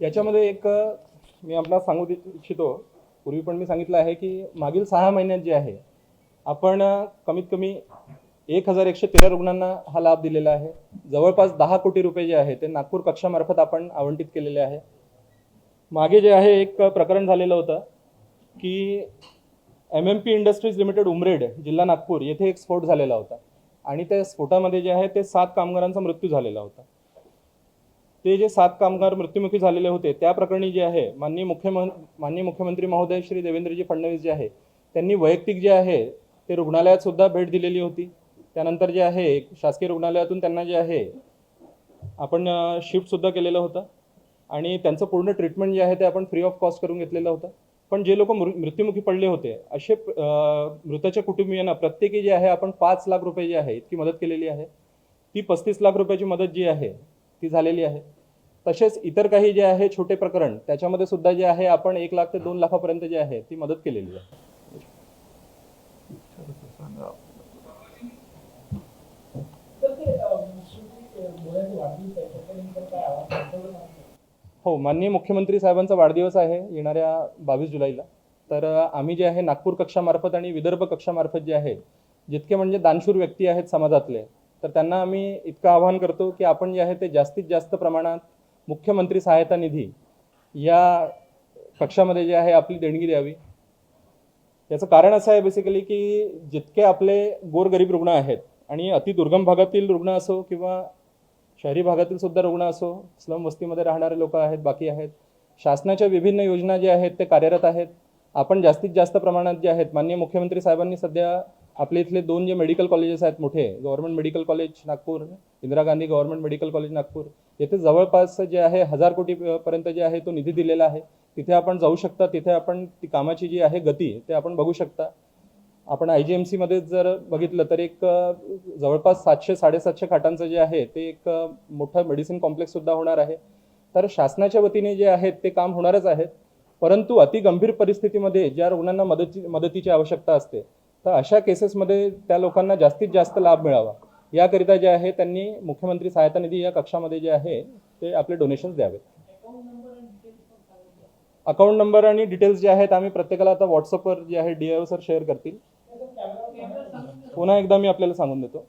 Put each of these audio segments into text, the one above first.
याच्यामध्ये एक मी आपल्याला सांगू इच्छितो, पूर्वी पण मी सांगितलं आहे की मागील 6 महिन्यात जे आहे आपण कमीत कमी 1113 रुग्णांना हा लाभ दिलेला आहे. जवळपास 10 कोटी रुपये जे आहे ते नागपूर कक्षामार्फत आपण आवंटित केलेले आहे. मागे जे आहे एक प्रकरण झालेलं होतं की MMP इंडस्ट्रीज लिमिटेड उमरेड जिल्हा नागपूर येथे एक स्फोट झालेला होता आणि त्या स्फोटामध्ये जे आहे ते 7 कामगारांचा मृत्यू झालेला होता. ते जे 7 कामगार मृत्युमुखी झालेले होते त्या प्रकरणी जे आहे माननीय मुख्यमंत्री महोदय श्री देवेंद्रजी फडणवीस जे आहे त्यांनी वैयक्तिक जे आहे ते रुग्णालयात सुद्धा भेट दिलेली होती. त्यानंतर जे आहे शासकीय रुग्णालयातून त्यांना जे आहे आपण शिफ्ट सुद्धा केलेलं होतं आणि त्यांचं पूर्ण ट्रीटमेंट जे आहे ते आपण फ्री ऑफ कॉस्ट करून घेतलेलं होतं. पण जे लोक मृत्युमुखी पडले होते असे मृताच्या कुटुंबियांना प्रत्येकी जे आहे आपण 5 लाख रुपये जे आहे इतकी मदत केलेली आहे. ती 35 लाख रुपयाची मदत जी आहे ती झालेली आहे. तसेच इतर काही जे आहे छोटे प्रकरण त्याच्यामध्ये सुद्धा जे आहे आपण 1 लाख ते 2 लाखापर्यंत जे आहे ती मदत केलेली आहे. हो, माननीय मुख्यमंत्री साहेबांचा वाढदिवस आहे येणाऱ्या 22 जुलैला. तर आम्ही जे आहे नागपूर कक्षामार्फत आणि विदर्भ कक्षामार्फत जे आहे जितके म्हणजे दानशूर व्यक्ती आहेत समाजातले तर त्यांना आम्ही इतकं आवाहन करतो की आपण जे आहे ते जास्तीत जास्त प्रमाणात मुख्यमंत्री सहायता निधी या कक्षामध्ये जे आहे आपली देणगी द्यावी. याचं कारण असं आहे बेसिकली की जितके आपले गोरगरीब रुग्ण आहेत आणि अतिदुर्गम भागातील रुग्ण असो किंवा शहरी भागातील सुद्धा रुग्ण असो, स्लम वस्तीमध्ये राहणारे लोक आहेत, बाकी आहेत, शासनाच्या विभिन्न योजना ज्या आहेत ते कार्यरत आहेत. आपण जास्तीत जास्त प्रमाणात जे आहेत माननीय मुख्यमंत्री साहेबांनी सध्या आपले इथले 2 जे मेडिकल कॉलेजेस आहेत मोठे, government medical college Nagpur, Indira Gandhi government medical college Nagpur, येथे जवळपास जे आहे 1000 कोटी पर्यंत जे आहे तो निधी दिलेला आहे. तिथे आपण जाऊ शकता, तिथे आपण ती कामाची जी आहे गती ते आपण बघू शकता. आपण IGMC मध्ये जर बघितलं तर एक जवळपास 700-750 खाटांचं जे आहे ते एक मोठं मेडिसिन कॉम्प्लेक्स सुद्धा होणार आहे. तर शासनाच्या वतीने जे आहेत ते काम होणारच आहेत. परंतु अति गंभीर परिस्थितीमध्ये ज्या रुग्णांना मदतीची आवश्यकता असते तर अशा केसेसमध्ये त्या लोकांना जास्तीत जास्त लाभ मिळावा याकरिता जे आहे त्यांनी मुख्यमंत्री सहायता निधी या कक्षामध्ये जे आहे ते आपले डोनेशन्स द्यावेत. अकाउंट नंबर आणि डिटेल्स जे आहेत आम्ही प्रत्येकाला आता व्हॉट्सअपवर जे आहे DIO सर शेअर करतील. पुन्हा एकदा मी आपल्याला सांगून देतो.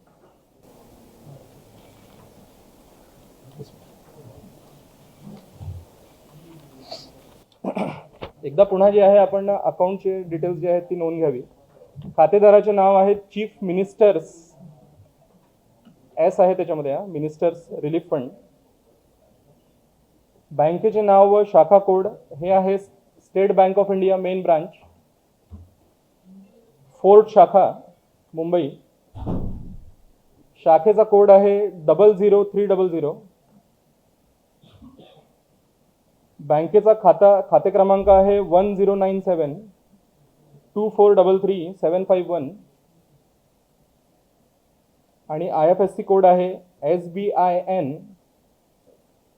एकदा पुन्हा जे आहे आपण अकाउंटचे डिटेल्स जे आहेत ती नोंद घ्यावी. खातेदाराचे नाव आहे चीफ मिनिस्टर्स S आहे त्याच्यामध्ये मिनिस्टर्स रिलीफ फंड. बँकेचे नाव व शाखा कोड हे आहे state bank of India main branch, fort शाखा मुंबई. शाखेचा कोड आहे 00300. बँकेचा खाते क्रमांक आहे 109724333751 आणि IFSC कोड आहे SBIN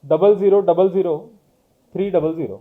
0000300.